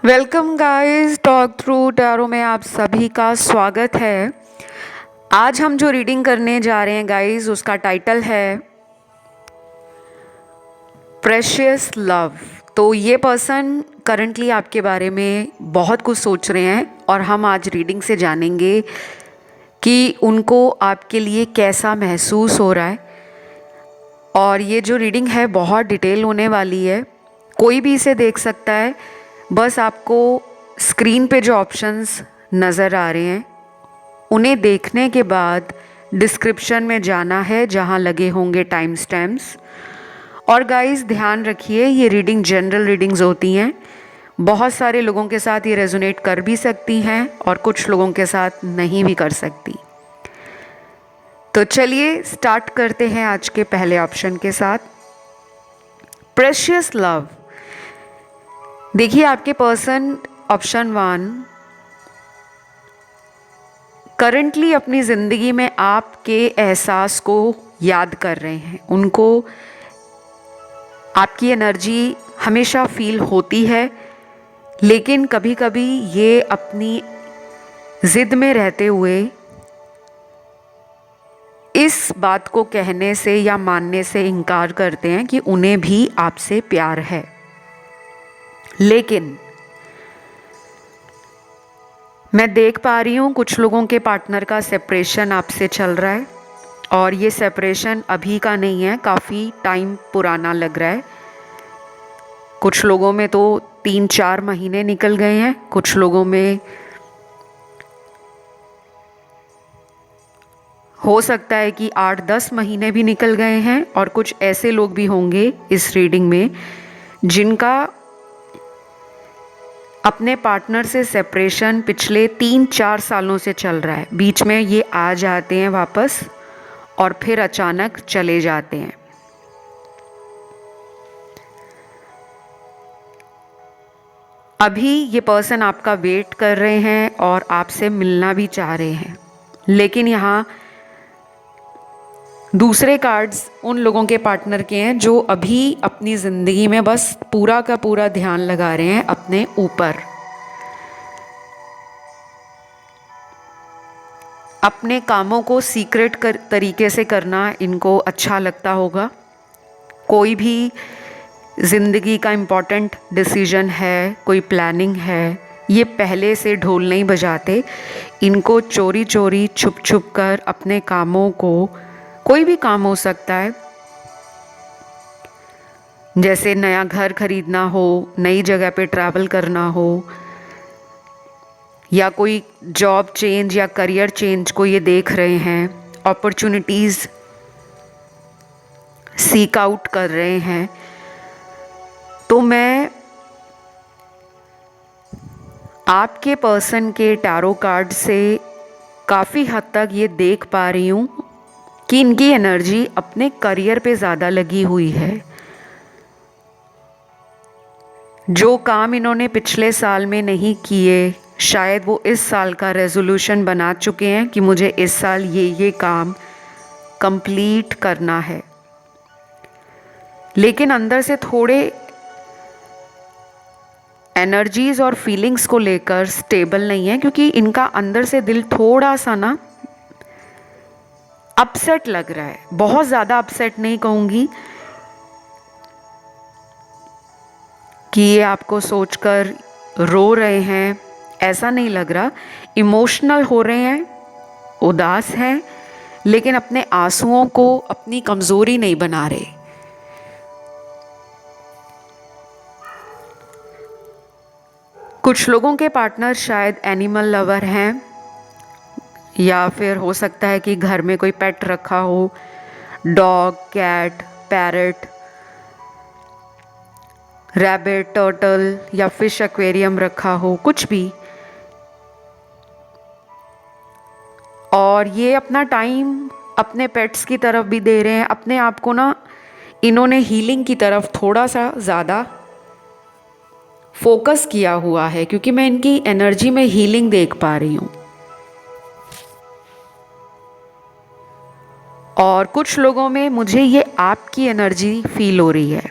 Welcome guys, talk through tarot में आप सभी का स्वागत है। आज हम जो रीडिंग करने जा रहे हैं गाइस, उसका टाइटल है प्रेशियस लव। तो ये पर्सन करंटली आपके बारे में बहुत कुछ सोच रहे हैं और हम आज रीडिंग से जानेंगे कि उनको आपके लिए कैसा महसूस हो रहा है। और ये जो रीडिंग है बहुत डिटेल होने वाली है, कोई भी इसे देख सकता है। बस आपको स्क्रीन पे जो ऑप्शंस नज़र आ रहे हैं उन्हें देखने के बाद डिस्क्रिप्शन में जाना है जहां लगे होंगे टाइम स्टैम्प्स। और गाइस ध्यान रखिए, ये रीडिंग जनरल रीडिंग्स होती हैं। बहुत सारे लोगों के साथ ये रेजोनेट कर भी सकती हैं और कुछ लोगों के साथ नहीं भी कर सकती। तो चलिए स्टार्ट करते हैं आज के पहले ऑप्शन के साथ, प्रेशियस लव। देखिए आपके पर्सन ऑप्शन 1 करंटली अपनी ज़िंदगी में आपके एहसास को याद कर रहे हैं। उनको आपकी एनर्जी हमेशा फील होती है, लेकिन कभी कभी ये अपनी ज़िद में रहते हुए इस बात को कहने से या मानने से इनकार करते हैं कि उन्हें भी आपसे प्यार है। लेकिन मैं देख पा रही हूँ कुछ लोगों के पार्टनर का सेपरेशन आपसे चल रहा है और ये सेपरेशन अभी का नहीं है, काफ़ी टाइम पुराना लग रहा है। कुछ लोगों में तो 3-4 महीने निकल गए हैं, कुछ लोगों में हो सकता है कि 8-10 महीने भी निकल गए हैं। और कुछ ऐसे लोग भी होंगे इस रीडिंग में जिनका अपने पार्टनर से सेपरेशन पिछले 3-4 सालों से चल रहा है। बीच में ये आ जाते हैं वापस और फिर अचानक चले जाते हैं। अभी ये पर्सन आपका वेट कर रहे हैं और आपसे मिलना भी चाह रहे हैं, लेकिन यहाँ दूसरे कार्ड्स उन लोगों के पार्टनर के हैं जो अभी अपनी ज़िंदगी में बस पूरा का पूरा ध्यान लगा रहे हैं अपने ऊपर। अपने कामों को सीक्रेट तरीके से करना इनको अच्छा लगता होगा। कोई भी ज़िंदगी का इम्पोर्टेंट डिसीजन है, कोई प्लानिंग है, ये पहले से ढोल नहीं बजाते। इनको चोरी चोरी छुप छुप कर अपने कामों को, कोई भी काम हो सकता है, जैसे नया घर खरीदना हो, नई जगह पे ट्रैवल करना हो, या कोई जॉब चेंज या करियर चेंज को ये देख रहे हैं, अपॉर्चुनिटीज़ सीक आउट कर रहे हैं। तो मैं आपके पर्सन के टैरो कार्ड से काफ़ी हद तक ये देख पा रही हूँ कि इनकी एनर्जी अपने करियर पे ज़्यादा लगी हुई है। जो काम इन्होंने पिछले साल में नहीं किए, शायद वो इस साल का रेजोल्यूशन बना चुके हैं कि मुझे इस साल ये काम कंप्लीट करना है। लेकिन अंदर से थोड़े एनर्जीज और फीलिंग्स को लेकर स्टेबल नहीं है, क्योंकि इनका अंदर से दिल थोड़ा सा ना अपसेट लग रहा है। बहुत ज़्यादा अपसेट नहीं कहूँगी कि ये आपको सोचकर रो रहे हैं, ऐसा नहीं लग रहा। इमोशनल हो रहे हैं, उदास हैं, लेकिन अपने आंसुओं को अपनी कमज़ोरी नहीं बना रहे। कुछ लोगों के पार्टनर शायद एनिमल लवर हैं, या फिर हो सकता है कि घर में कोई पेट रखा हो, dog, cat, parrot, rabbit, turtle या फिश एक्वेरियम रखा हो, कुछ भी। और ये अपना टाइम अपने पेट्स की तरफ भी दे रहे हैं। अपने आप को ना इन्होंने हीलिंग की तरफ थोड़ा सा ज़्यादा फोकस किया हुआ है, क्योंकि मैं इनकी एनर्जी में हीलिंग देख पा रही हूँ। और कुछ लोगों में मुझे ये आपकी एनर्जी फील हो रही है।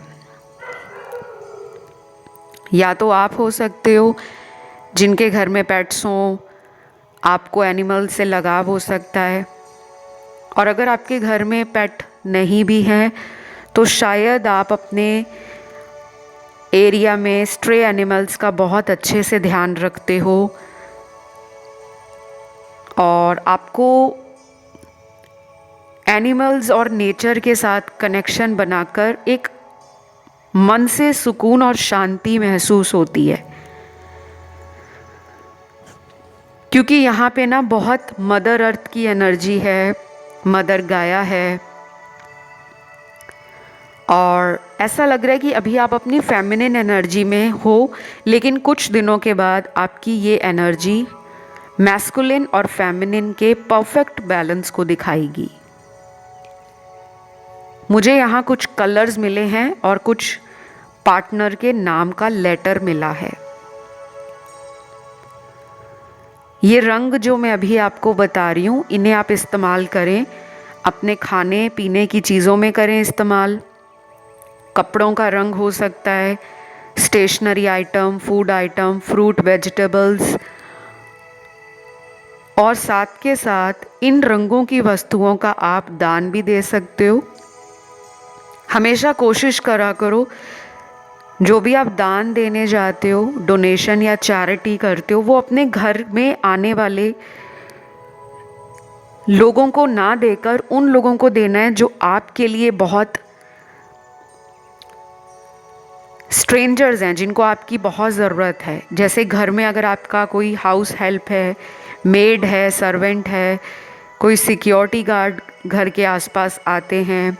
या तो आप हो सकते हो जिनके घर में पेट्स हों, आपको एनिमल से लगाव हो सकता है। और अगर आपके घर में पेट नहीं भी हैं तो शायद आप अपने एरिया में स्ट्रे एनिमल्स का बहुत अच्छे से ध्यान रखते हो और आपको एनिमल्स और नेचर के साथ कनेक्शन बनाकर एक मन से सुकून और शांति महसूस होती है। क्योंकि यहाँ पे ना बहुत मदर अर्थ की एनर्जी है, मदर गाया है, और ऐसा लग रहा है कि अभी आप अपनी फेमिनिन एनर्जी में हो, लेकिन कुछ दिनों के बाद आपकी ये एनर्जी मैस्कुलिन और फेमिनिन के परफेक्ट बैलेंस को दिखाएगी। मुझे यहाँ कुछ कलर्स मिले हैं और कुछ पार्टनर के नाम का लेटर मिला है। ये रंग जो मैं अभी आपको बता रही हूँ, इन्हें आप इस्तेमाल करें, अपने खाने पीने की चीज़ों में करें इस्तेमाल। कपड़ों का रंग हो सकता है, stationery item, food item, fruit, vegetables, और साथ के साथ इन रंगों की वस्तुओं का आप दान भी दे सकते हो। हमेशा कोशिश करा करो जो भी आप दान देने जाते हो, डोनेशन या चैरिटी करते हो, वो अपने घर में आने वाले लोगों को ना देकर उन लोगों को देना है जो आपके लिए बहुत स्ट्रेंजर्स हैं, जिनको आपकी बहुत ज़रूरत है। जैसे घर में अगर आपका कोई हाउस हेल्प है, मेड है, सर्वेंट है, कोई सिक्योरिटी गार्ड घर के आसपास आते हैं,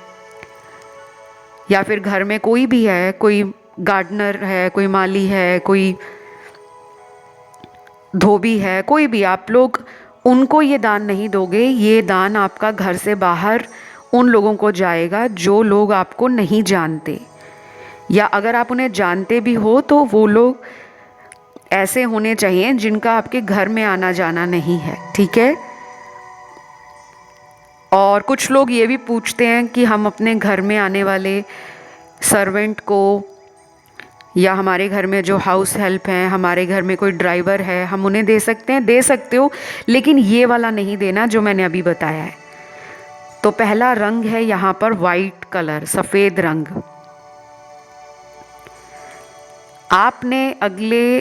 या फिर घर में कोई भी है, कोई गार्डनर है, कोई माली है, कोई धोबी है, कोई भी, आप लोग उनको ये दान नहीं दोगे। ये दान आपका घर से बाहर उन लोगों को जाएगा जो लोग आपको नहीं जानते, या अगर आप उन्हें जानते भी हो तो वो लोग ऐसे होने चाहिए जिनका आपके घर में आना जाना नहीं है, ठीक है। और कुछ लोग ये भी पूछते हैं कि हम अपने घर में आने वाले सर्वेंट को, या हमारे घर में जो हाउस हेल्प हैं, हमारे घर में कोई ड्राइवर है, हम उन्हें दे सकते हैं। दे सकते हो, लेकिन ये वाला नहीं देना जो मैंने अभी बताया है। तो पहला रंग है यहाँ पर वाइट कलर, सफ़ेद रंग। आपने अगले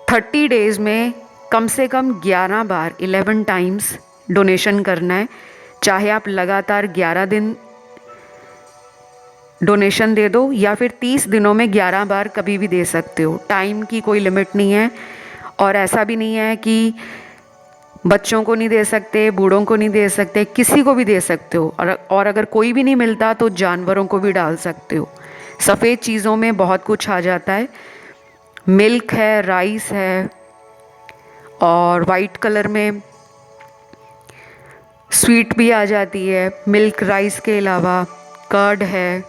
30 डेज़ में कम से कम 11 बार 11 टाइम्स डोनेशन करना है। चाहे आप लगातार 11 दिन डोनेशन दे दो या फिर 30 दिनों में 11 बार कभी भी दे सकते हो। टाइम की कोई लिमिट नहीं है, और ऐसा भी नहीं है कि बच्चों को नहीं दे सकते, बूढ़ों को नहीं दे सकते, किसी को भी दे सकते हो। और अगर कोई भी नहीं मिलता तो जानवरों को भी डाल सकते हो। सफ़ेद चीज़ों में बहुत कुछ आ जाता है, मिल्क है, राइस है, और वाइट कलर में स्वीट भी आ जाती है। मिल्क राइस के अलावा कर्ड है,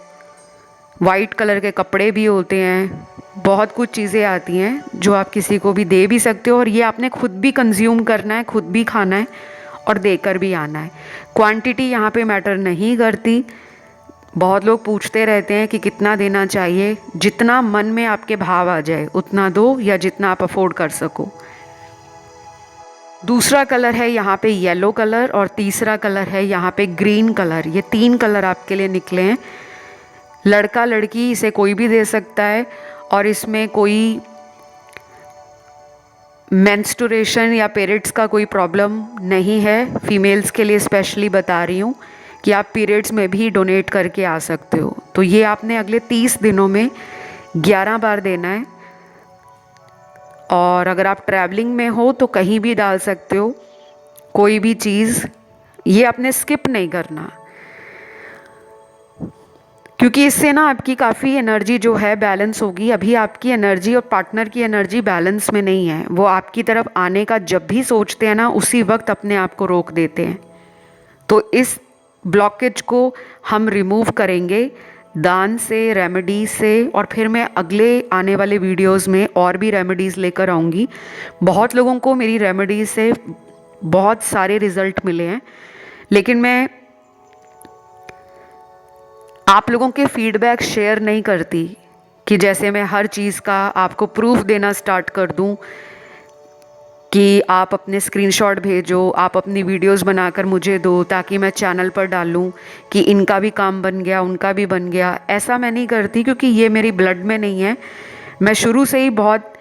वाइट कलर के कपड़े भी होते हैं, बहुत कुछ चीज़ें आती हैं जो आप किसी को भी दे भी सकते हो। और ये आपने खुद भी कंज्यूम करना है, खुद भी खाना है और देकर भी आना है। क्वांटिटी यहाँ पे मैटर नहीं करती। बहुत लोग पूछते रहते हैं कि कितना देना चाहिए। जितना मन में आपके भाव आ जाए उतना दो, या जितना आप अफोर्ड कर सको। दूसरा कलर है यहाँ पे येलो कलर, और तीसरा कलर है यहाँ पे ग्रीन कलर। ये 3 कलर आपके लिए निकले हैं। लड़का लड़की इसे कोई भी दे सकता है, और इसमें कोई मेंस्ट्रुएशन या पीरियड्स का कोई प्रॉब्लम नहीं है। फीमेल्स के लिए स्पेशली बता रही हूँ कि आप पीरियड्स में भी डोनेट करके आ सकते हो। तो ये आपने अगले 30 दिनों में 11 बार देना है। और अगर आप ट्रैवलिंग में हो तो कहीं भी डाल सकते हो, कोई भी चीज़। ये आपने स्किप नहीं करना, क्योंकि इससे ना आपकी काफ़ी एनर्जी जो है बैलेंस होगी। अभी आपकी एनर्जी और पार्टनर की एनर्जी बैलेंस में नहीं है। वो आपकी तरफ आने का जब भी सोचते हैं ना, उसी वक्त अपने आप को रोक देते हैं। तो इस ब्लॉकेज को हम रिमूव करेंगे दान से, रेमेडीज से, और फिर मैं अगले आने वाले वीडियोस में और भी रेमेडीज़ लेकर आऊँगी। बहुत लोगों को मेरी रेमेडीज से बहुत सारे रिज़ल्ट मिले हैं, लेकिन मैं आप लोगों के फीडबैक शेयर नहीं करती कि जैसे मैं हर चीज़ का आपको प्रूफ देना स्टार्ट कर दूं कि आप अपने स्क्रीनशॉट भेजो, आप अपनी वीडियोस बनाकर मुझे दो ताकि मैं चैनल पर डालूं कि इनका भी काम बन गया, उनका भी बन गया। ऐसा मैं नहीं करती क्योंकि ये मेरी ब्लड में नहीं है। मैं शुरू से ही बहुत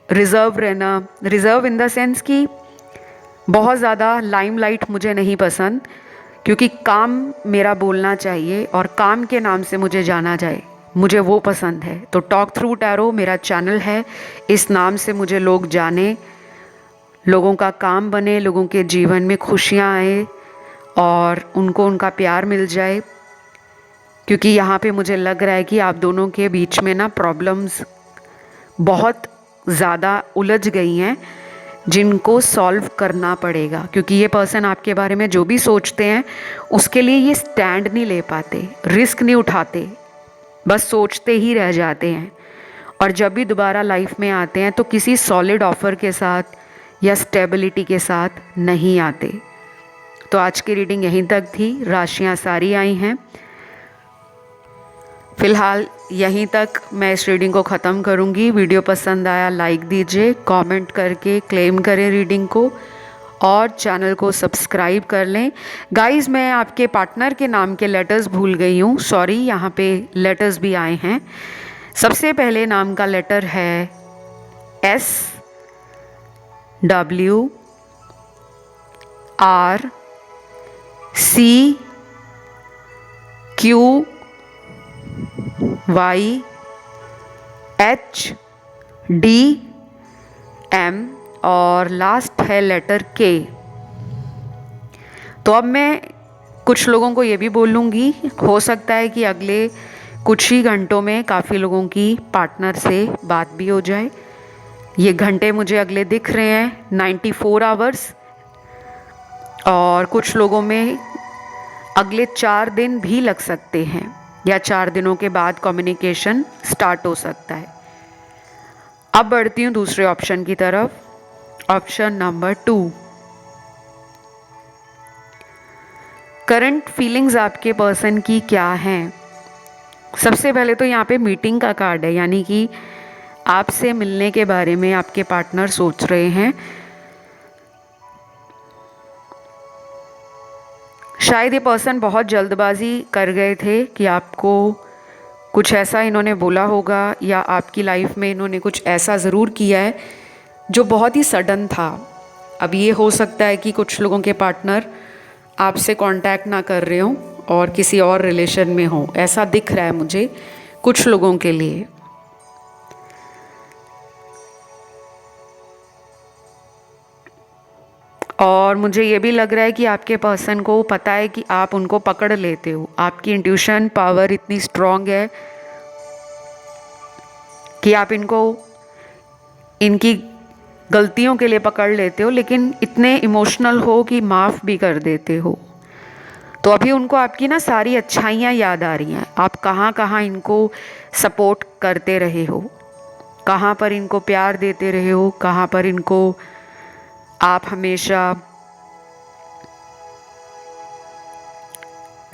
रिज़र्व रहना, रिज़र्व इन द सेंस कि बहुत ज़्यादा लाइमलाइट मुझे नहीं पसंद, क्योंकि काम मेरा बोलना चाहिए और काम के नाम से मुझे जाना जाए, मुझे वो पसंद है। तो टॉक थ्रू टैरो मेरा चैनल है, इस नाम से मुझे लोग जाने, लोगों का काम बने, लोगों के जीवन में खुशियाँ आए और उनको उनका प्यार मिल जाए। क्योंकि यहाँ पे मुझे लग रहा है कि आप दोनों के बीच में ना प्रॉब्लम्स बहुत ज़्यादा उलझ गई हैं जिनको सॉल्व करना पड़ेगा। क्योंकि ये पर्सन आपके बारे में जो भी सोचते हैं उसके लिए ये स्टैंड नहीं ले पाते, रिस्क नहीं उठाते, बस सोचते ही रह जाते हैं। और जब भी दोबारा लाइफ में आते हैं तो किसी सॉलिड ऑफर के साथ या स्टेबिलिटी के साथ नहीं आते। तो आज की रीडिंग यहीं तक थी, राशियाँ सारी आई हैं। फ़िलहाल यहीं तक मैं इस रीडिंग को ख़त्म करूँगी। वीडियो पसंद आया लाइक दीजिए, कमेंट करके क्लेम करें रीडिंग को और चैनल को सब्सक्राइब कर लें। गाइस, मैं आपके पार्टनर के नाम के लेटर्स भूल गई हूँ, सॉरी, यहाँ पे लेटर्स भी आए हैं। सबसे पहले नाम का लेटर है S W R C Q Y H D M और लास्ट है लेटर K। तो अब मैं कुछ लोगों को ये भी बोलूँगी, हो सकता है कि अगले कुछ ही घंटों में काफ़ी लोगों की पार्टनर से बात भी हो जाए। ये घंटे मुझे अगले दिख रहे हैं 94 आवर्स, और कुछ लोगों में अगले 4 दिन भी लग सकते हैं या 4 दिनों के बाद कम्युनिकेशन स्टार्ट हो सकता है। अब बढ़ती हूँ दूसरे ऑप्शन की तरफ, ऑप्शन नंबर 2। करंट फीलिंग्स आपके पर्सन की क्या हैं? सबसे पहले तो यहाँ पे मीटिंग का कार्ड है, यानी कि आपसे मिलने के बारे में आपके पार्टनर सोच रहे हैं। शायद ये पर्सन बहुत जल्दबाजी कर गए थे कि आपको कुछ ऐसा इन्होंने बोला होगा या आपकी लाइफ में इन्होंने कुछ ऐसा ज़रूर किया है जो बहुत ही सडन था। अब ये हो सकता है कि कुछ लोगों के पार्टनर आपसे कांटेक्ट ना कर रहे हों और किसी और रिलेशन में हों, ऐसा दिख रहा है मुझे कुछ लोगों के लिए। और मुझे ये भी लग रहा है कि आपके पर्सन को पता है कि आप उनको पकड़ लेते हो, आपकी इंट्यूशन पावर इतनी स्ट्रॉन्ग है कि आप इनको इनकी गलतियों के लिए पकड़ लेते हो, लेकिन इतने इमोशनल हो कि माफ़ भी कर देते हो। तो अभी उनको आपकी ना सारी अच्छाइयाँ याद आ रही हैं, आप कहाँ कहाँ इनको सपोर्ट करते रहे हो, कहाँ पर इनको प्यार देते रहे हो, कहाँ पर इनको आप हमेशा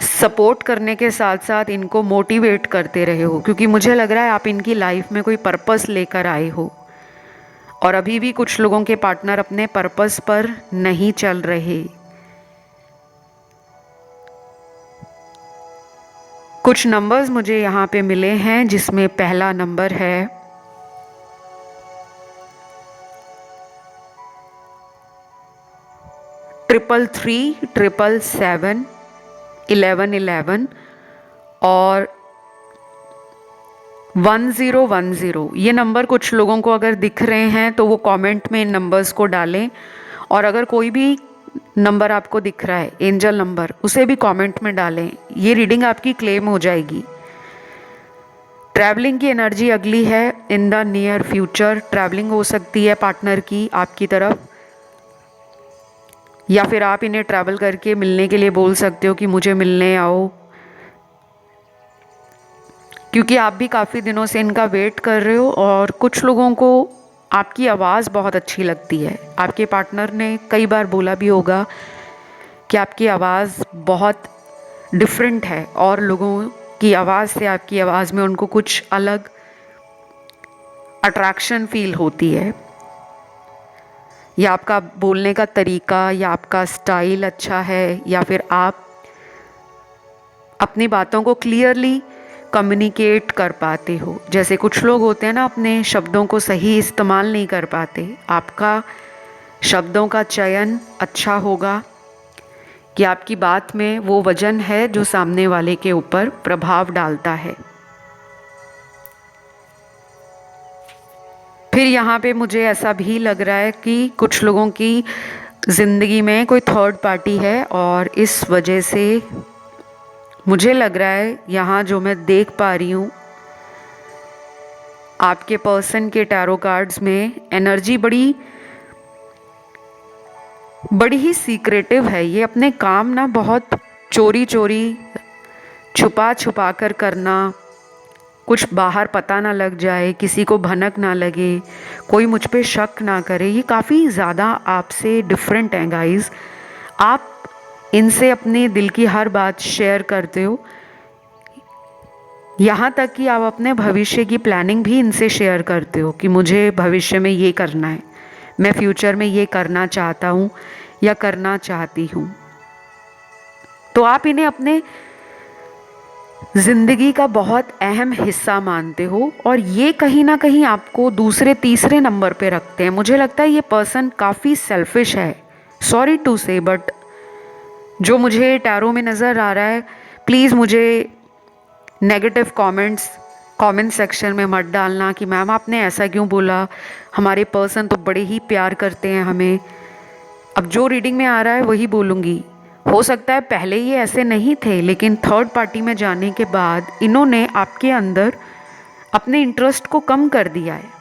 सपोर्ट करने के साथ साथ इनको मोटिवेट करते रहे हो। क्योंकि मुझे लग रहा है आप इनकी लाइफ में कोई पर्पस लेकर आए हो और अभी भी कुछ लोगों के पार्टनर अपने पर्पस पर नहीं चल रहे। कुछ नंबर्स मुझे यहाँ पे मिले हैं, जिसमें पहला नंबर है 333, 777, 1111 और 1010। ये नंबर कुछ लोगों को अगर दिख रहे हैं तो वो कमेंट में इन नंबर्स को डालें, और अगर कोई भी नंबर आपको दिख रहा है एंजल नंबर, उसे भी कमेंट में डालें। ये रीडिंग आपकी क्लेम हो जाएगी। ट्रैवलिंग की एनर्जी अगली है, in the near future travelling हो सकती है पार्टनर की आपकी तरफ, या फिर आप इन्हें ट्रैवल करके मिलने के लिए बोल सकते हो कि मुझे मिलने आओ, क्योंकि आप भी काफ़ी दिनों से इनका वेट कर रहे हो। और कुछ लोगों को आपकी आवाज़ बहुत अच्छी लगती है, आपके पार्टनर ने कई बार बोला भी होगा कि आपकी आवाज़ बहुत डिफरेंट है और लोगों की आवाज़ से, आपकी आवाज़ में उनको कुछ अलग अट्रैक्शन फील होती है, या आपका बोलने का तरीका या आपका स्टाइल अच्छा है, या फिर आप अपनी बातों को क्लियरली कम्युनिकेट कर पाते हो। जैसे कुछ लोग होते हैं ना, अपने शब्दों को सही इस्तेमाल नहीं कर पाते। आपका शब्दों का चयन अच्छा होगा कि आपकी बात में वो वजन है जो सामने वाले के ऊपर प्रभाव डालता है। फिर यहाँ पे मुझे ऐसा भी लग रहा है कि कुछ लोगों की ज़िंदगी में कोई थर्ड पार्टी है, और इस वजह से मुझे लग रहा है, यहाँ जो मैं देख पा रही हूँ, आपके पर्सन के टैरो कार्ड्स में एनर्जी बड़ी ही सीक्रेटिव है। ये अपने काम ना बहुत चोरी चोरी, छुपा छुपा कर करना, कुछ बाहर पता ना लग जाए, किसी को भनक ना लगे, कोई मुझ पे शक ना करे। ये काफ़ी ज़्यादा आपसे डिफरेंट हैं गाइस। आप इनसे अपने दिल की हर बात शेयर करते हो, यहाँ तक कि आप अपने भविष्य की प्लानिंग भी इनसे शेयर करते हो कि मुझे भविष्य में ये करना है, मैं फ्यूचर में ये करना चाहता हूँ या करना चाहती हूँ। तो आप इन्हें अपने ज़िंदगी का बहुत अहम हिस्सा मानते हो, और ये कहीं ना कहीं आपको दूसरे तीसरे नंबर पे रखते हैं। मुझे लगता है ये पर्सन काफ़ी सेल्फिश है, सॉरी टू से, बट जो मुझे टैरो में नज़र आ रहा है। प्लीज़ मुझे नेगेटिव कमेंट सेक्शन में मत डालना कि मैम आपने ऐसा क्यों बोला, हमारे पर्सन तो बड़े ही प्यार करते हैं हमें। अब जो रीडिंग में आ रहा है वही बोलूँगी। हो सकता है पहले ये ऐसे नहीं थे, लेकिन थर्ड पार्टी में जाने के बाद इन्होंने आपके अंदर अपने इंटरेस्ट को कम कर दिया है।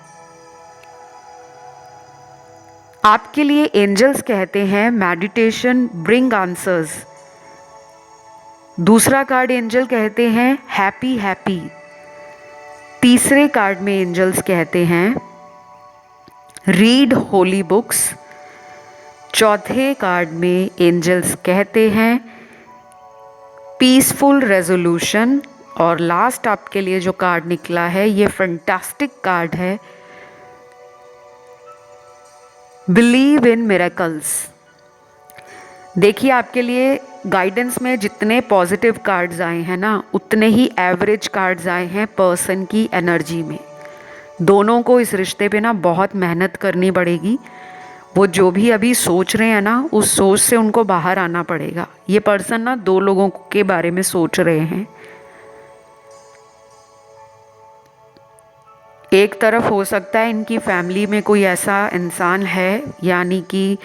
आपके लिए एंजल्स कहते हैं मेडिटेशन ब्रिंग आंसर्स। दूसरा कार्ड एंजल कहते हैं हैप्पी हैप्पी। तीसरे कार्ड में एंजल्स कहते हैं रीड होली बुक्स। चौथे कार्ड में एंजल्स कहते हैं पीसफुल रेजोल्यूशन। और लास्ट आपके लिए जो कार्ड निकला है, ये फैंटास्टिक कार्ड है, बिलीव इन मिरेकल्स। देखिए, आपके लिए गाइडेंस में जितने पॉजिटिव कार्ड्स आए हैं ना, उतने ही एवरेज कार्ड्स आए हैं पर्सन की एनर्जी में। दोनों को इस रिश्ते पे ना बहुत मेहनत करनी पड़ेगी। वो जो भी अभी सोच रहे हैं ना, उस सोच से उनको बाहर आना पड़ेगा। ये पर्सन ना दो लोगों के बारे में सोच रहे हैं। एक तरफ हो सकता है इनकी फैमिली में कोई ऐसा इंसान है, यानी कि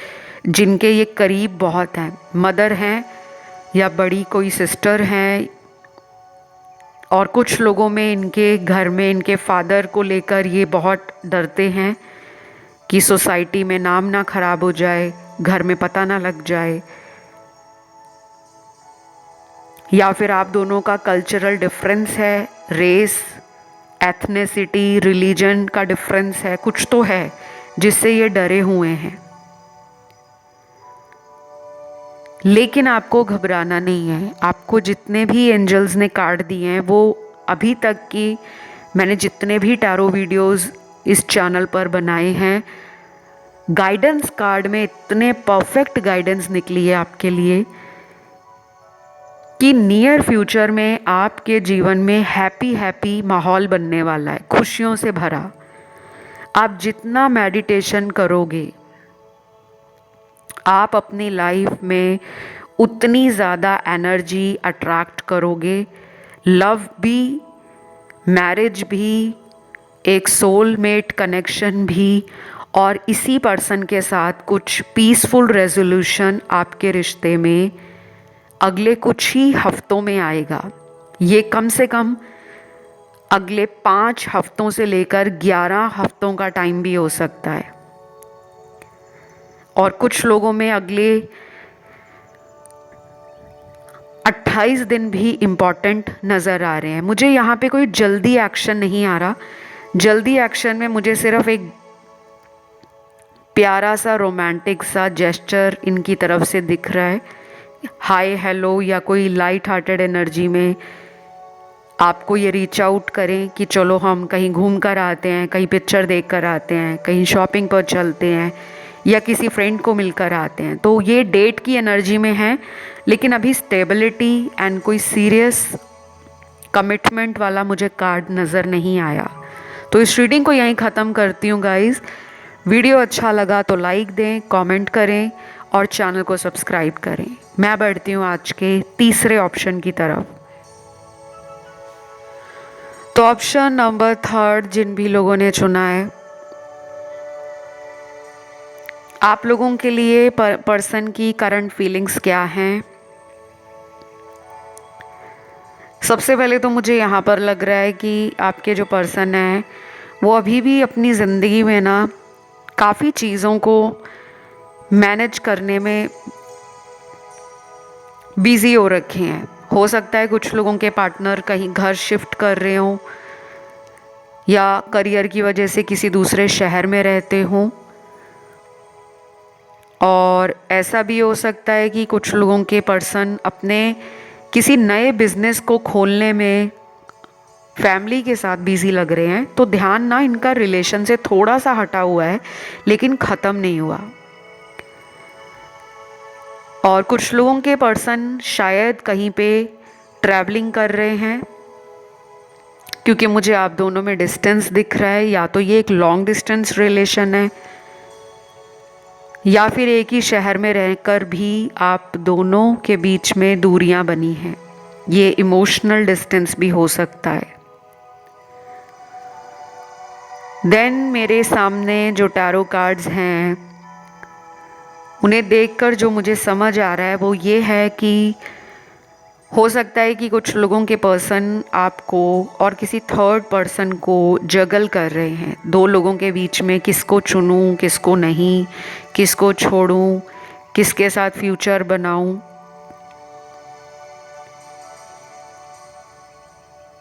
जिनके ये करीब बहुत हैं, मदर हैं या बड़ी कोई सिस्टर हैं, और कुछ लोगों में इनके घर में इनके फादर को लेकर ये बहुत डरते हैं कि सोसाइटी में नाम ना खराब हो जाए, घर में पता ना लग जाए। या फिर आप दोनों का कल्चरल डिफरेंस है, रेस, एथनिसिटी, रिलीजन का डिफरेंस है, कुछ तो है जिससे ये डरे हुए हैं। लेकिन आपको घबराना नहीं है। आपको जितने भी एंजल्स ने कार्ड दिए हैं, वो अभी तक की मैंने जितने भी टैरो वीडियोस इस चैनल पर बनाए हैं, गाइडेंस कार्ड में इतने परफेक्ट गाइडेंस निकली है आपके लिए कि नियर फ्यूचर में आपके जीवन में हैप्पी हैप्पी माहौल बनने वाला है, खुशियों से भरा। आप जितना मेडिटेशन करोगे, आप अपनी लाइफ में उतनी ज़्यादा एनर्जी अट्रैक्ट करोगे। लव भी, मैरिज भी, एक सोलमेट कनेक्शन भी, और इसी पर्सन के साथ कुछ पीसफुल रेजोल्यूशन आपके रिश्ते में अगले कुछ ही हफ्तों में आएगा। ये कम से कम अगले 5 हफ्तों से लेकर 11 हफ्तों का टाइम भी हो सकता है, और कुछ लोगों में अगले 28 दिन भी इम्पॉर्टेंट नज़र आ रहे हैं। मुझे यहाँ पे कोई जल्दी एक्शन नहीं आ रहा। जल्दी एक्शन में मुझे सिर्फ एक प्यारा सा रोमांटिक सा जेस्चर इनकी तरफ से दिख रहा है, हाय हेलो, या कोई लाइट हार्टेड एनर्जी में आपको ये रीच आउट करें कि चलो हम कहीं घूम कर आते हैं, कहीं पिक्चर देख कर आते हैं, कहीं शॉपिंग पर चलते हैं, या किसी फ्रेंड को मिलकर आते हैं। तो ये डेट की एनर्जी में है, लेकिन अभी स्टेबिलिटी एंड कोई सीरियस कमिटमेंट वाला मुझे कार्ड नज़र नहीं आया। तो इस रीडिंग को यहीं ख़त्म करती हूँ गाइज़। वीडियो अच्छा लगा तो लाइक दें, कमेंट करें और चैनल को सब्सक्राइब करें। मैं बढ़ती हूँ आज के तीसरे ऑप्शन की तरफ। तो ऑप्शन नंबर 3 जिन भी लोगों ने चुना है, आप लोगों के लिए पर्सन की करंट फीलिंग्स क्या हैं। सबसे पहले तो मुझे यहाँ पर लग रहा है कि आपके जो पर्सन हैं वो अभी भी अपनी ज़िंदगी में ना काफ़ी चीज़ों को मैनेज करने में बिज़ी हो रखे हैं। हो सकता है कुछ लोगों के पार्टनर कहीं घर शिफ्ट कर रहे हों या करियर की वजह से किसी दूसरे शहर में रहते हों, और ऐसा भी हो सकता है कि कुछ लोगों के पर्सन अपने किसी नए बिजनेस को खोलने में फैमिली के साथ बिजी लग रहे हैं। तो ध्यान ना इनका रिलेशन से थोड़ा सा हटा हुआ है, लेकिन ख़त्म नहीं हुआ। और कुछ लोगों के पर्सन शायद कहीं पे ट्रैवलिंग कर रहे हैं, क्योंकि मुझे आप दोनों में डिस्टेंस दिख रहा है। या तो ये एक लॉन्ग डिस्टेंस रिलेशन है, या फिर एक ही शहर में रहकर भी आप दोनों के बीच में दूरियां बनी हैं। ये इमोशनल डिस्टेंस भी हो सकता है। देन मेरे सामने जो टैरो कार्ड्स हैं, उन्हें देखकर जो मुझे समझ आ रहा है वो ये है कि हो सकता है कि कुछ लोगों के पर्सन आपको और किसी थर्ड पर्सन को जगल कर रहे हैं। दो लोगों के बीच में किसको चुनूं, किसको नहीं, किसको छोड़ूं, किसके साथ फ्यूचर बनाऊं,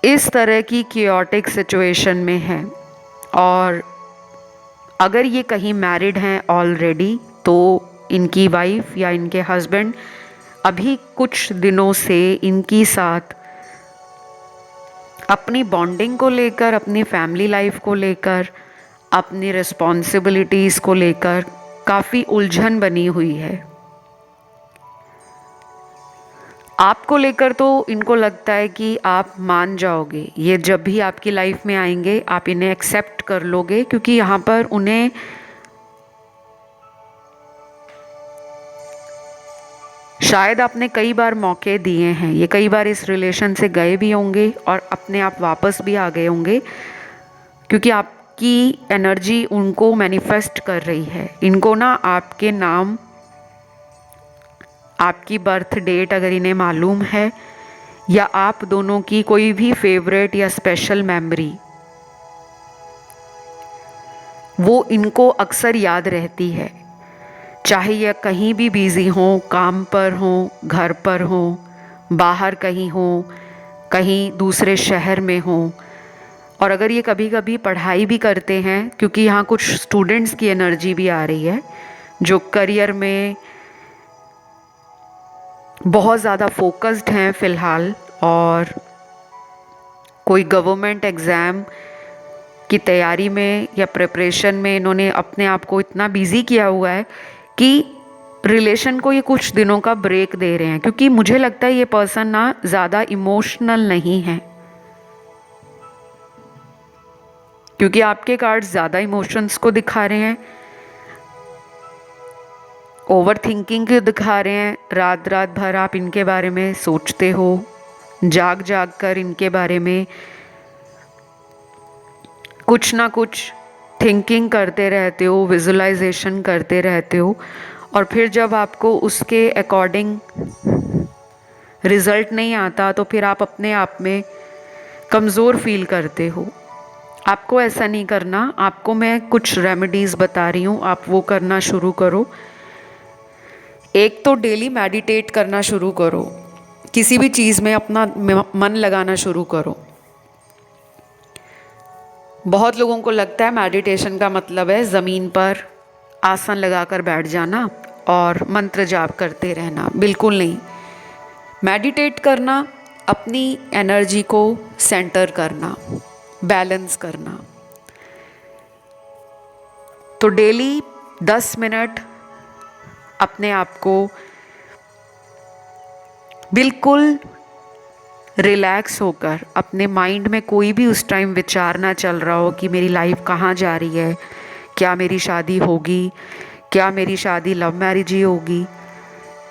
इस तरह की कियोटिक सिचुएशन में है। और अगर ये कहीं मैरिड हैं ऑलरेडी, तो इनकी वाइफ या इनके हस्बैंड अभी कुछ दिनों से इनकी साथ अपनी बॉन्डिंग को लेकर, अपनी फैमिली लाइफ को लेकर, अपनी रिस्पॉन्सिबिलिटीज़ को लेकर काफ़ी उलझन बनी हुई है। आपको लेकर तो इनको लगता है कि आप मान जाओगे, ये जब भी आपकी लाइफ में आएंगे आप इन्हें एक्सेप्ट कर लोगे, क्योंकि यहाँ पर उन्हें शायद आपने कई बार मौके दिए हैं। ये कई बार इस रिलेशन से गए भी होंगे और अपने आप वापस भी आ गए होंगे, क्योंकि आपकी एनर्जी उनको मैनिफेस्ट कर रही है। इनको ना आपके नाम, आपकी बर्थ डेट अगर इन्हें मालूम है, या आप दोनों की कोई भी फेवरेट या स्पेशल मेमोरी, वो इनको अक्सर याद रहती है। चाहे यह कहीं भी बिज़ी हों, काम पर हों, घर पर हों, बाहर कहीं हों, कहीं दूसरे शहर में हों। और अगर ये कभी कभी पढ़ाई भी करते हैं, क्योंकि यहाँ कुछ स्टूडेंट्स की एनर्जी भी आ रही है जो करियर में बहुत ज़्यादा फोकस्ड हैं फ़िलहाल, और कोई गवर्नमेंट एग्ज़ाम की तैयारी में या प्रिपरेशन में इन्होंने अपने आप को इतना बिज़ी किया हुआ है कि रिलेशन को ये कुछ दिनों का ब्रेक दे रहे हैं। क्योंकि मुझे लगता है ये पर्सन ना ज़्यादा इमोशनल नहीं है, क्योंकि आपके कार्ड्स ज़्यादा इमोशंस को दिखा रहे हैं, ओवर थिंकिंग को दिखा रहे हैं। रात रात भर आप इनके बारे में सोचते हो, जाग जाग कर इनके बारे में कुछ ना कुछ थिंकिंग करते रहते हो, विजुलाइजेशन करते रहते हो, और फिर जब आपको उसके अकॉर्डिंग रिज़ल्ट नहीं आता तो फिर आप अपने आप में कमज़ोर फील करते हो। आपको ऐसा नहीं करना। आपको मैं कुछ रेमेडीज़ बता रही हूँ, आप वो करना शुरू करो। एक तो डेली मेडिटेट करना शुरू करो, किसी भी चीज़ में अपना मन लगाना शुरू करो। बहुत लोगों को लगता है मेडिटेशन का मतलब है ज़मीन पर आसन लगाकर बैठ जाना और मंत्र जाप करते रहना। बिल्कुल नहीं। मेडिटेट करना अपनी एनर्जी को सेंटर करना, बैलेंस करना। तो डेली 10 मिनट अपने आप को बिल्कुल रिलैक्स होकर, अपने माइंड में कोई भी उस टाइम विचार ना चल रहा हो कि मेरी लाइफ कहाँ जा रही है, क्या मेरी शादी होगी, क्या मेरी शादी लव मैरिज ही होगी,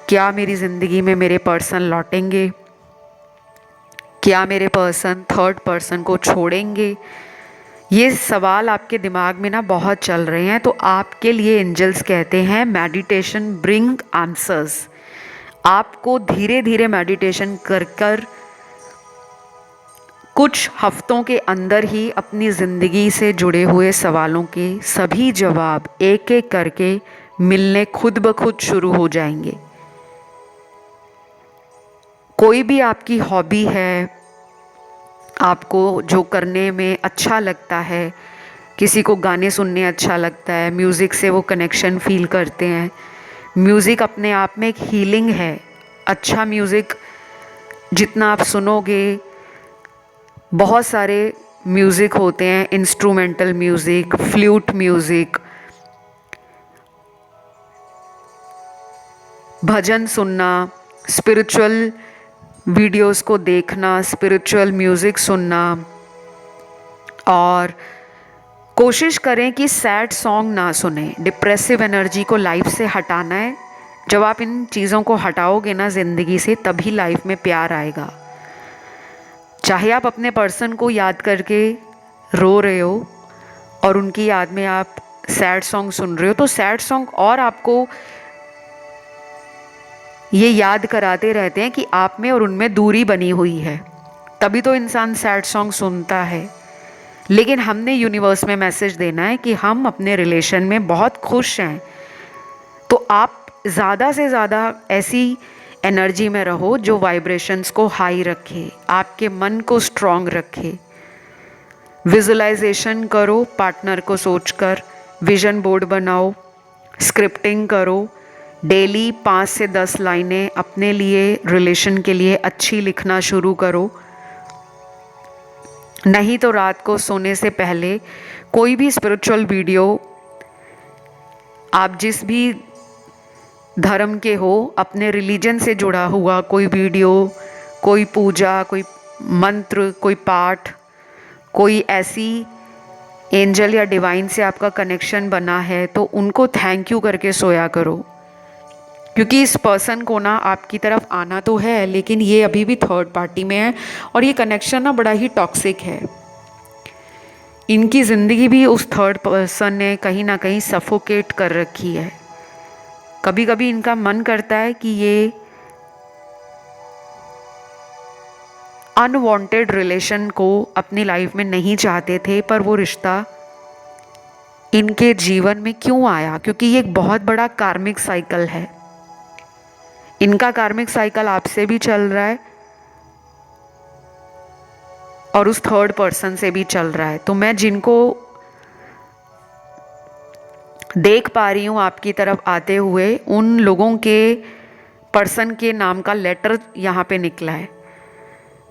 क्या मेरी ज़िंदगी में मेरे पर्सन लौटेंगे, क्या मेरे पर्सन थर्ड पर्सन को छोड़ेंगे। ये सवाल आपके दिमाग में ना बहुत चल रहे हैं, तो आपके लिए एंजल्स कहते हैं मेडिटेशन ब्रिंग आंसर्स। आपको धीरे धीरे मेडिटेशन कर कर कुछ हफ्तों के अंदर ही अपनी ज़िंदगी से जुड़े हुए सवालों के सभी जवाब एक एक करके मिलने खुद ब खुद शुरू हो जाएंगे। कोई भी आपकी हॉबी है, आपको जो करने में अच्छा लगता है, किसी को गाने सुनने अच्छा लगता है, म्यूज़िक से वो कनेक्शन फील करते हैं। म्यूज़िक अपने आप में एक हीलिंग है। अच्छा म्यूज़िक जितना आप सुनोगे, बहुत सारे म्यूज़िक होते हैं, इंस्ट्रूमेंटल म्यूज़िक, फ्लूट म्यूज़िक, भजन सुनना, स्पिरिचुअल वीडियोस को देखना, स्पिरिचुअल म्यूज़िक सुनना। और कोशिश करें कि सैड सॉन्ग ना सुने। डिप्रेसिव एनर्जी को लाइफ से हटाना है। जब आप इन चीज़ों को हटाओगे ना ज़िंदगी से, तभी लाइफ में प्यार आएगा। चाहे आप अपने पर्सन को याद करके रो रहे हो और उनकी याद में आप सैड सॉन्ग सुन रहे हो, तो सैड सॉन्ग और आपको ये याद कराते रहते हैं कि आप में और उनमें दूरी बनी हुई है। तभी तो इंसान सैड सॉन्ग सुनता है। लेकिन हमने यूनिवर्स में मैसेज देना है कि हम अपने रिलेशन में बहुत खुश हैं। तो आप ज़्यादा से ज़्यादा ऐसी एनर्जी में रहो जो वाइब्रेशंस को हाई रखे, आपके मन को स्ट्रॉन्ग रखे। विजुलाइजेशन करो, पार्टनर को सोचकर विजन बोर्ड बनाओ, स्क्रिप्टिंग करो। डेली 5 से 10 लाइनें अपने लिए, रिलेशन के लिए अच्छी लिखना शुरू करो। नहीं तो रात को सोने से पहले कोई भी स्पिरिचुअल वीडियो, आप जिस भी धर्म के हो, अपने रिलीजन से जुड़ा हुआ कोई वीडियो, कोई पूजा, कोई मंत्र, कोई पाठ, कोई ऐसी एंजल या डिवाइन से आपका कनेक्शन बना है, तो उनको थैंक यू करके सोया करो। क्योंकि इस पर्सन को ना आपकी तरफ आना तो है, लेकिन ये अभी भी थर्ड पार्टी में है और ये कनेक्शन ना बड़ा ही टॉक्सिक है। इनकी ज़िंदगी भी उस थर्ड पर्सन ने कहीं ना कहीं सफोकेट कर रखी है। कभी कभी इनका मन करता है कि ये अनवांटेड रिलेशन को अपनी लाइफ में नहीं चाहते थे, पर वो रिश्ता इनके जीवन में क्यों आया? क्योंकि ये एक बहुत बड़ा कार्मिक साइकिल है। इनका कार्मिक साइकिल आपसे भी चल रहा है और उस थर्ड पर्सन से भी चल रहा है। तो मैं जिनको देख पा रही हूँ आपकी तरफ आते हुए, उन लोगों के पर्सन के नाम का लेटर यहाँ पे निकला है।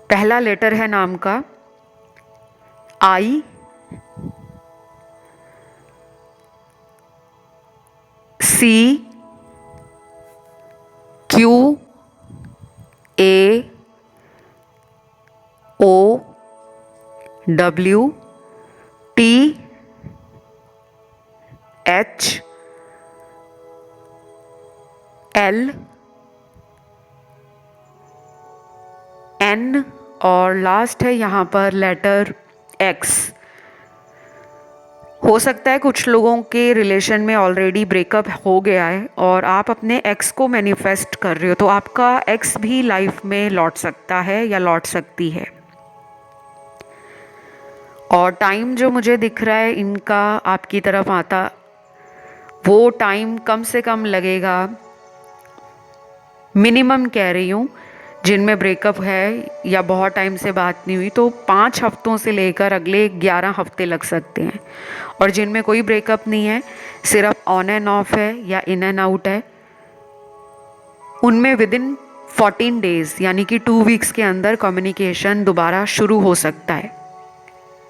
पहला लेटर है नाम का ICQAOWN और लास्ट है यहाँ पर लेटर X। हो सकता है कुछ लोगों के रिलेशन में ऑलरेडी ब्रेकअप हो गया है और आप अपने एक्स को मैनिफेस्ट कर रहे हो, तो आपका एक्स भी लाइफ में लौट सकता है या लौट सकती है। और टाइम जो मुझे दिख रहा है इनका आपकी तरफ आता, वो टाइम कम से कम लगेगा, मिनिमम कह रही हूँ, जिनमें ब्रेकअप है या बहुत टाइम से बात नहीं हुई, तो 5 हफ्तों से लेकर अगले 11 हफ्ते लग सकते हैं। और जिनमें कोई ब्रेकअप नहीं है, सिर्फ ऑन एंड ऑफ है या इन एंड आउट है, उनमें विदिन 14 डेज यानी कि 2 वीक्स के अंदर कम्युनिकेशन दोबारा शुरू हो सकता है।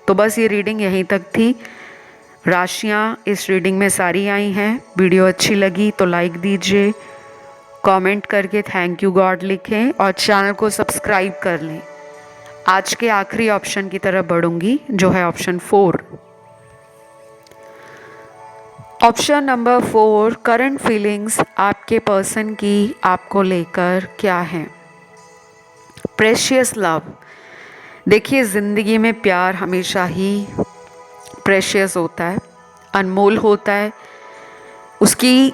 तो बस ये रीडिंग यहीं तक थी। राशियाँ इस रीडिंग में सारी आई हैं। वीडियो अच्छी लगी तो लाइक दीजिए, कमेंट करके थैंक यू गॉड लिखें और चैनल को सब्सक्राइब कर लें। आज के आखिरी ऑप्शन की तरफ बढ़ूंगी जो है option 4। Option number 4, current feelings आपके पर्सन की आपको लेकर क्या है। Precious love. देखिए, ज़िंदगी में प्यार हमेशा ही प्रेशियस होता है, अनमोल होता है। उसकी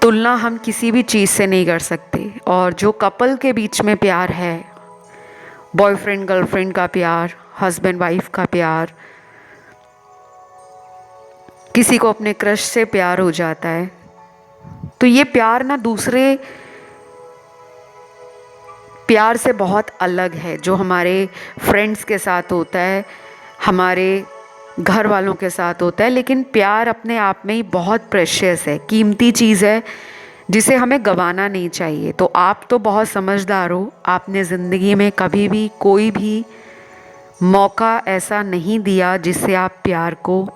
तुलना हम किसी भी चीज़ से नहीं कर सकते। और जो कपल के बीच में प्यार है, बॉयफ्रेंड गर्लफ्रेंड का प्यार, हस्बैंड वाइफ का प्यार, किसी को अपने क्रश से प्यार हो जाता है, तो ये प्यार ना दूसरे प्यार से बहुत अलग है जो हमारे फ्रेंड्स के साथ होता है, हमारे घर वालों के साथ होता है। लेकिन प्यार अपने आप में ही बहुत प्रेशियस है, कीमती चीज़ है जिसे हमें गंवाना नहीं चाहिए। तो आप तो बहुत समझदार हो, आपने ज़िंदगी में कभी भी कोई भी मौका ऐसा नहीं दिया जिससे आप प्यार को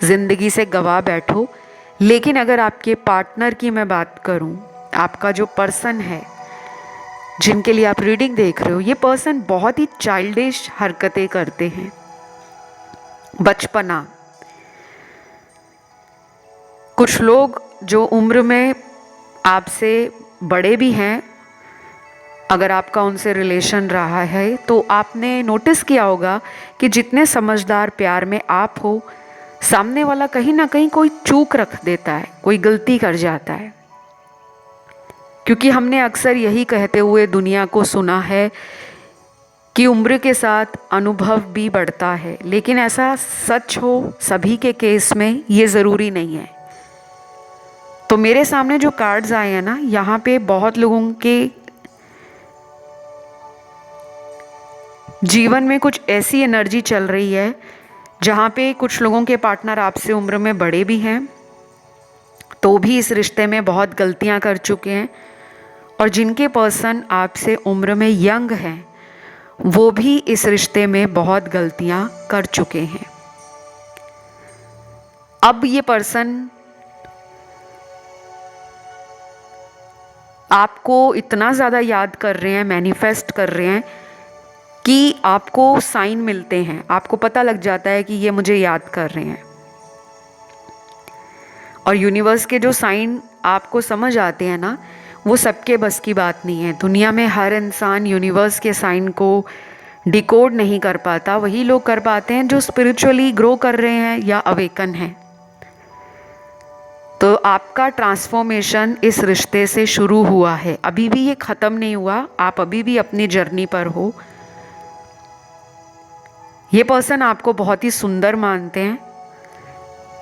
ज़िंदगी से गवा बैठो। लेकिन अगर आपके पार्टनर की मैं बात करूं, आपका जो पर्सन है जिनके लिए आप रीडिंग देख रहे हो, ये पर्सन बहुत ही चाइल्डिश हरकतें करते हैं, बचपना। कुछ लोग जो उम्र में आपसे बड़े भी हैं, अगर आपका उनसे रिलेशन रहा है तो आपने नोटिस किया होगा कि जितने समझदार प्यार में आप हो, सामने वाला कहीं ना कहीं कोई चूक रख देता है, कोई गलती कर जाता है। क्योंकि हमने अक्सर यही कहते हुए दुनिया को सुना है कि उम्र के साथ अनुभव भी बढ़ता है, लेकिन ऐसा सच हो सभी के केस में ये ज़रूरी नहीं है। तो मेरे सामने जो कार्ड्स आए हैं ना, यहाँ पे बहुत लोगों के जीवन में कुछ ऐसी एनर्जी चल रही है जहाँ पे कुछ लोगों के पार्टनर आपसे उम्र में बड़े भी हैं तो भी इस रिश्ते में बहुत गलतियाँ कर चुके हैं, और जिनके पर्सन आपसे उम्र में यंग हैं वो भी इस रिश्ते में बहुत गलतियाँ कर चुके हैं। अब ये पर्सन आपको इतना ज़्यादा याद कर रहे हैं, मैनिफेस्ट कर रहे हैं कि आपको साइन मिलते हैं, आपको पता लग जाता है कि ये मुझे याद कर रहे हैं। और यूनिवर्स के जो साइन आपको समझ आते हैं ना, वो सबके बस की बात नहीं है। दुनिया में हर इंसान यूनिवर्स के साइन को डिकोड नहीं कर पाता, वही लोग कर पाते हैं जो स्पिरिचुअली ग्रो कर रहे हैं या अवेकन हैं। तो आपका ट्रांसफॉर्मेशन इस रिश्ते से शुरू हुआ है, अभी भी ये ख़त्म नहीं हुआ, आप अभी भी अपनी जर्नी पर हो। ये पर्सन आपको बहुत ही सुंदर मानते हैं,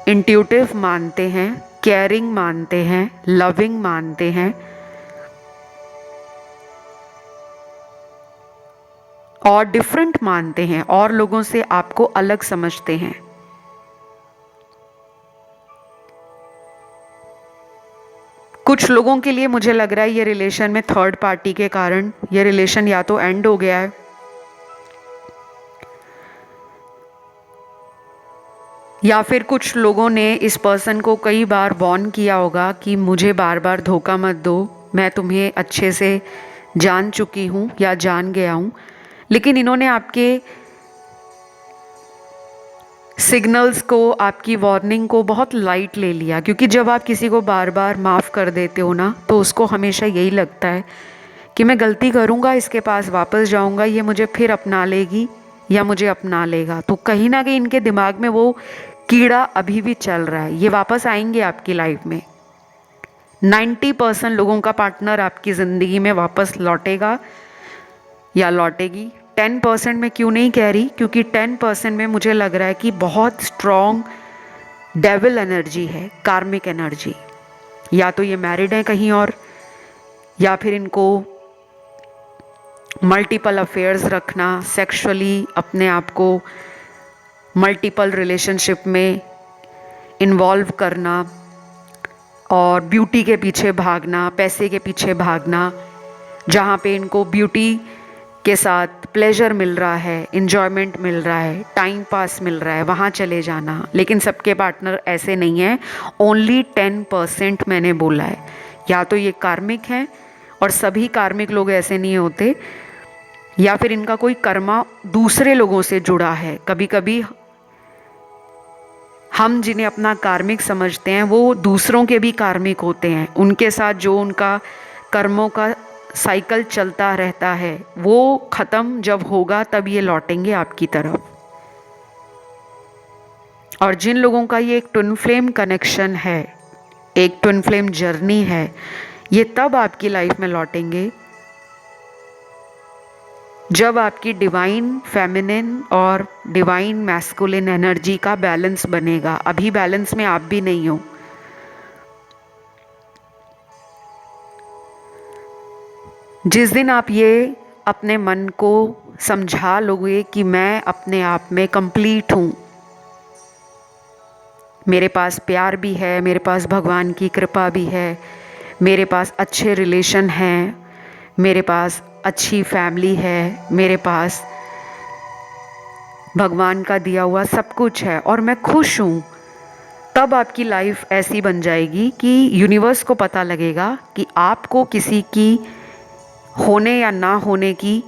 इंट्यूटिव मानते हैं, केयरिंग मानते हैं, लविंग मानते हैं और डिफरेंट मानते हैं, और लोगों से आपको अलग समझते हैं। कुछ लोगों के लिए मुझे लग रहा है ये रिलेशन में थर्ड पार्टी के कारण ये रिलेशन या तो एंड हो गया है, या फिर कुछ लोगों ने इस पर्सन को कई बार वॉर्न किया होगा कि मुझे बार बार धोखा मत दो, मैं तुम्हें अच्छे से जान चुकी हूँ या जान गया हूँ। लेकिन इन्होंने आपके सिग्नल्स को, आपकी वार्निंग को बहुत लाइट ले लिया, क्योंकि जब आप किसी को बार बार माफ़ कर देते हो ना, तो उसको हमेशा यही लगता है कि मैं गलती करूँगा, इसके पास वापस जाऊँगा, ये मुझे फिर अपना लेगी या मुझे अपना लेगा। तो कहीं ना कहीं इनके दिमाग में वो कीड़ा अभी भी चल रहा है। ये वापस आएंगे आपकी लाइफ में। 90% लोगों का पार्टनर आपकी ज़िंदगी में वापस लौटेगा या लौटेगी। 10% में क्यों नहीं कह रही, क्योंकि 10% में मुझे लग रहा है कि बहुत स्ट्रॉन्ग डेविल एनर्जी है, कार्मिक एनर्जी। या तो ये मैरिड हैं कहीं और, या फिर इनको मल्टीपल अफेयर्स रखना, सेक्सुअली अपने आप को मल्टीपल रिलेशनशिप में इन्वॉल्व करना और ब्यूटी के पीछे भागना, पैसे के पीछे भागना, जहाँ पे इनको ब्यूटी के साथ प्लेजर मिल रहा है, इन्जॉयमेंट मिल रहा है, टाइम पास मिल रहा है, वहाँ चले जाना। लेकिन सबके पार्टनर ऐसे नहीं हैं, ओनली 10% मैंने बोला है। या तो ये कार्मिक हैं और सभी कार्मिक लोग ऐसे नहीं होते, या फिर इनका कोई कर्मा दूसरे लोगों से जुड़ा है। कभी कभी हम जिन्हें अपना कार्मिक समझते हैं वो दूसरों के भी कार्मिक होते हैं। उनके साथ जो उनका कर्मों का साइकिल चलता रहता है वो ख़त्म जब होगा तब ये लौटेंगे आपकी तरफ। और जिन लोगों का ये एक ट्विन फ्लेम कनेक्शन है, एक ट्विन फ्लेम जर्नी है, ये तब आपकी लाइफ में लौटेंगे जब आपकी डिवाइन फेमिनिन और डिवाइन मैस्कुलिन एनर्जी का बैलेंस बनेगा। अभी बैलेंस में आप भी नहीं हो। जिस दिन आप ये अपने मन को समझा लोगे कि मैं अपने आप में कंप्लीट हूँ, मेरे पास प्यार भी है, मेरे पास भगवान की कृपा भी है, मेरे पास अच्छे रिलेशन हैं, मेरे पास अच्छी फैमिली है, मेरे पास भगवान का दिया हुआ सब कुछ है और मैं खुश हूँ, तब आपकी लाइफ ऐसी बन जाएगी कि यूनिवर्स को पता लगेगा कि आपको किसी की होने या ना होने की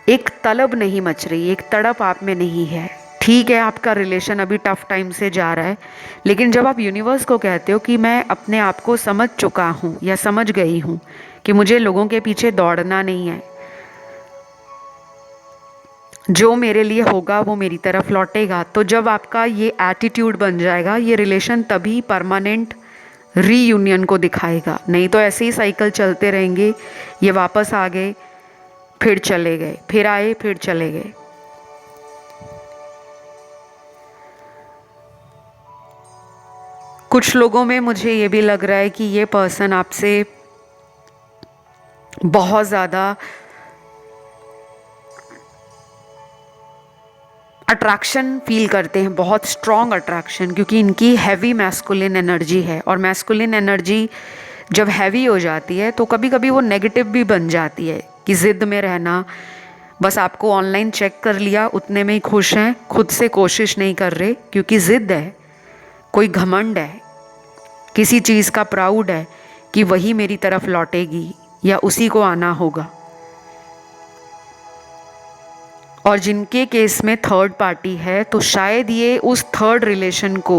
एक तलब नहीं मच रही, एक तड़प आप में नहीं है। ठीक है, आपका रिलेशन अभी टफ टाइम से जा रहा है, लेकिन जब आप यूनिवर्स को कहते हो कि मैं अपने आप को समझ चुका हूँ या समझ गई हूँ कि मुझे लोगों के पीछे दौड़ना नहीं है, जो मेरे लिए होगा वो मेरी तरफ लौटेगा, तो जब आपका ये एटीट्यूड बन जाएगा, ये रिलेशन तभी परमानेंट रीयूनियन को दिखाएगा। नहीं तो ऐसे ही साइकिल चलते रहेंगे, ये वापस आ गए फिर चले गए, फिर आए फिर चले गए। कुछ लोगों में मुझे ये भी लग रहा है कि ये पर्सन आपसे बहुत ज़्यादा अट्रैक्शन फील करते हैं, बहुत स्ट्रॉन्ग अट्रैक्शन, क्योंकि इनकी हैवी मैस्कुलिन एनर्जी है। और मैस्कुलिन एनर्जी जब हैवी हो जाती है तो कभी कभी वो नेगेटिव भी बन जाती है कि ज़िद में रहना, बस आपको ऑनलाइन चेक कर लिया उतने में ही खुश हैं, खुद से कोशिश नहीं कर रहे, क्योंकि ज़िद है, कोई घमंड है, किसी चीज़ का प्राउड है कि वही मेरी तरफ लौटेगी या उसी को आना होगा। और जिनके केस में थर्ड पार्टी है तो शायद ये उस थर्ड रिलेशन को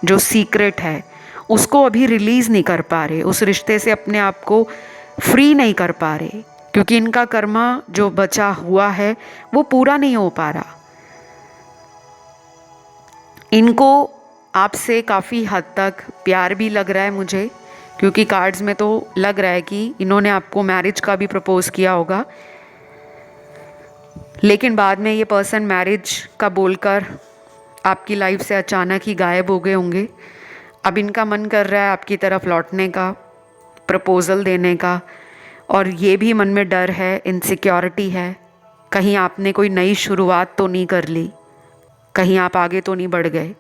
जो सीक्रेट है उसको अभी रिलीज़ नहीं कर पा रहे, उस रिश्ते से अपने आप को फ्री नहीं कर पा रहे, क्योंकि इनका कर्मा जो बचा हुआ है वो पूरा नहीं हो पा रहा। इनको आपसे काफ़ी हद तक प्यार भी लग रहा है मुझे, क्योंकि कार्ड्स में तो लग रहा है कि इन्होंने आपको मैरिज का भी प्रपोज़ किया होगा, लेकिन बाद में ये पर्सन मैरिज का बोलकर आपकी लाइफ से अचानक ही गायब हो गए होंगे। अब इनका मन कर रहा है आपकी तरफ लौटने का, प्रपोज़ल देने का, और ये भी मन में डर है, इनसिक्योरिटी है, कहीं आपने कोई नई शुरुआत तो नहीं कर ली, कहीं आप आगे तो नहीं बढ़ गए।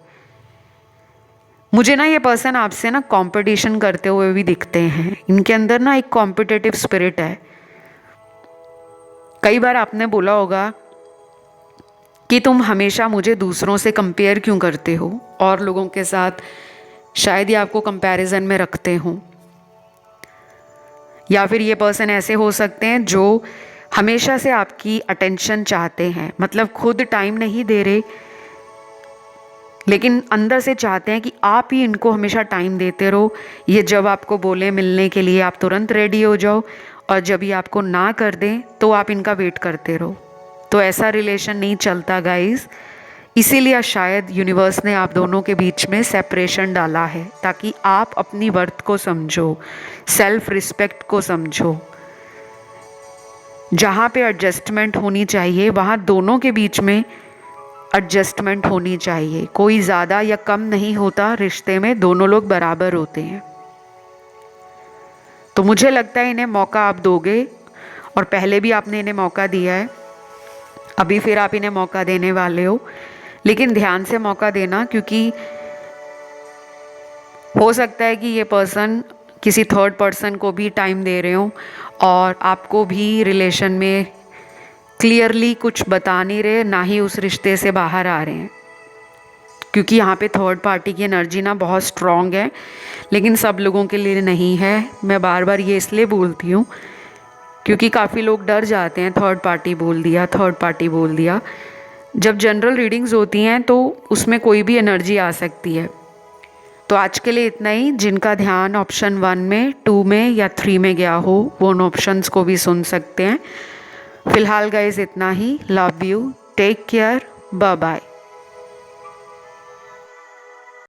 मुझे ना ये पर्सन आपसे ना कंपटीशन करते हुए भी दिखते हैं, इनके अंदर ना एक कॉम्पिटिटिव स्पिरिट है। कई बार आपने बोला होगा कि तुम हमेशा मुझे दूसरों से कंपेयर क्यों करते हो, और लोगों के साथ शायद ये आपको कंपैरिजन में रखते हों। या फिर ये पर्सन ऐसे हो सकते हैं जो हमेशा से आपकी अटेंशन चाहते हैं, मतलब खुद टाइम नहीं दे रहे लेकिन अंदर से चाहते हैं कि आप ही इनको हमेशा टाइम देते रहो। ये जब आपको बोले मिलने के लिए आप तुरंत रेडी हो जाओ, और जब ये आपको ना कर दें तो आप इनका वेट करते रहो। तो ऐसा रिलेशन नहीं चलता गाइस, इसीलिए शायद यूनिवर्स ने आप दोनों के बीच में सेपरेशन डाला है, ताकि आप अपनी वर्थ को समझो, सेल्फ रिस्पेक्ट को समझो। जहाँ पे एडजस्टमेंट होनी चाहिए वहाँ दोनों के बीच में एडजस्टमेंट होनी चाहिए। कोई ज़्यादा या कम नहीं होता रिश्ते में, दोनों लोग बराबर होते हैं। तो मुझे लगता है इन्हें मौका आप दोगे, और पहले भी आपने इन्हें मौका दिया है, अभी फिर आप इन्हें मौका देने वाले हो। लेकिन ध्यान से मौका देना, क्योंकि हो सकता है कि ये पर्सन किसी थर्ड पर्सन को भी टाइम दे रहे हो और आपको भी रिलेशन में क्लियरली कुछ बता नहीं रहे, ना ही उस रिश्ते से बाहर आ रहे हैं, क्योंकि यहाँ पे थर्ड पार्टी की एनर्जी ना बहुत स्ट्रॉन्ग है, लेकिन सब लोगों के लिए नहीं है। मैं बार बार ये इसलिए बोलती हूँ क्योंकि काफ़ी लोग डर जाते हैं, थर्ड पार्टी बोल दिया, थर्ड पार्टी बोल दिया। जब जनरल रीडिंग्स होती हैं तो उसमें कोई भी एनर्जी आ सकती है। तो आज के लिए इतना ही। जिनका ध्यान ऑप्शन 1 में, 2 में या 3 में गया हो वो उन ऑप्शंस को भी सुन सकते हैं। फ़िलहाल गाइस इतना ही। Love you, take care, bye bye.